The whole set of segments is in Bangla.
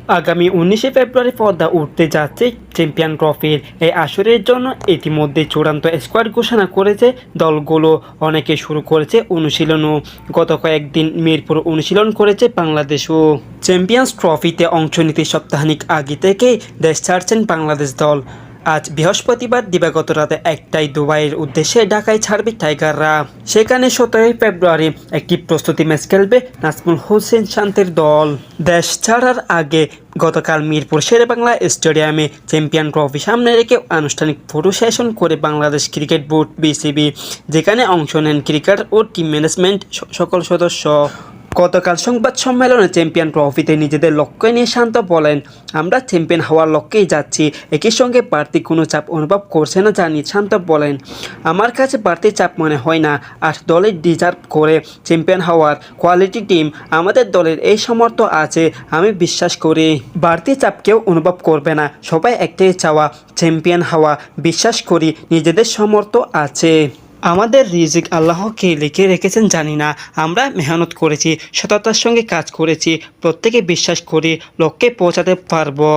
আগামী 19শে ফেব্রুয়ারি পর্দা উঠতে যাচ্ছে চ্যাম্পিয়ন ট্রফির এই আসরের জন্য ইতিমধ্যে চূড়ান্ত স্কোয়াড ঘোষণা করেছে দলগুলো। অনেকে শুরু করেছে অনুশীলনও। গত কয়েকদিন মিরপুর অনুশীলন করেছে বাংলাদেশও। চ্যাম্পিয়ন্স ট্রফিতে অংশ নিতে সপ্তাহখানেক আগে থেকেই দেশ ছাড়ছেন বাংলাদেশ দল। আজ বৃহস্পতিবার দিবাগত রাতে 1টায় দুবাইয়ের উদ্দেশ্যে ঢাকায় ছাড়বে টাইগাররা। সেখানে 17 ফেব্রুয়ারি একটি প্রস্তুতি ম্যাচ খেলবে নাজমুল হোসেন শান্তির দল। দেশ ছাড়ার আগে গতকাল মিরপুর শেরেবাংলা স্টেডিয়ামে চ্যাম্পিয়ন ট্রফি সামনে রেখে আনুষ্ঠানিক ফটো সেশন করে বাংলাদেশ ক্রিকেট বোর্ড বিসিবি, যেখানে অংশ নেন ক্রিকেট ও টিম ম্যানেজমেন্ট সকল সদস্য। গতকাল সংবাদ সম্মেলনে চ্যাম্পিয়ন ট্রফিতে নিজেদের লক্ষ্য নিয়ে শান্ত বলেন, আমরা চ্যাম্পিয়ন হওয়ার লক্ষ্যেই যাচ্ছি, একই সঙ্গে বাড়তি কোনো চাপ অনুভব করছে না জানিয়ে শান্ত বলেন, আমার কাছে বাড়তি চাপ মনে হয় না, আর দলের ডিজার্ভ করে চ্যাম্পিয়ন হওয়ার কোয়ালিটি টিম আমাদের দলের এই সমর্থ আছে, আমি বিশ্বাস করি বাড়তি চাপ কেউ অনুভব করবে না, সবাই একটাই চাওয়া চ্যাম্পিয়ন হওয়া, বিশ্বাস করি নিজেদের সমর্থ আছে। আমাদের রিজিক আল্লাহকে লিখে রেখেছেন জানি না, আমরা মেহনত করেছি, সততার সঙ্গে কাজ করেছি, প্রত্যেকে বিশ্বাস করি লক্ষ্যে পৌঁছাতে পারবো।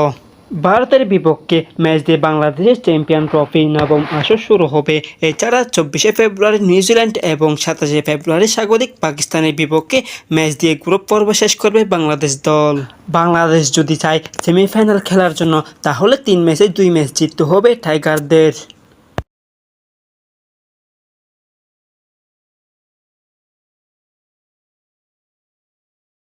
ভারতের বিপক্ষে ম্যাচ দিয়ে বাংলাদেশের চ্যাম্পিয়ন ট্রফি নবম আসর শুরু হবে। এছাড়া 24শে ফেব্রুয়ারি নিউজিল্যান্ড এবং 27শে ফেব্রুয়ারি স্বাগতিক পাকিস্তানের বিপক্ষে ম্যাচ দিয়ে গ্রুপ পর্ব শেষ করবে বাংলাদেশ দল। বাংলাদেশ যদি চায় সেমিফাইনাল খেলার জন্য, তাহলে 3 ম্যাচে 2 ম্যাচ জিততে হবে টাইগারদের।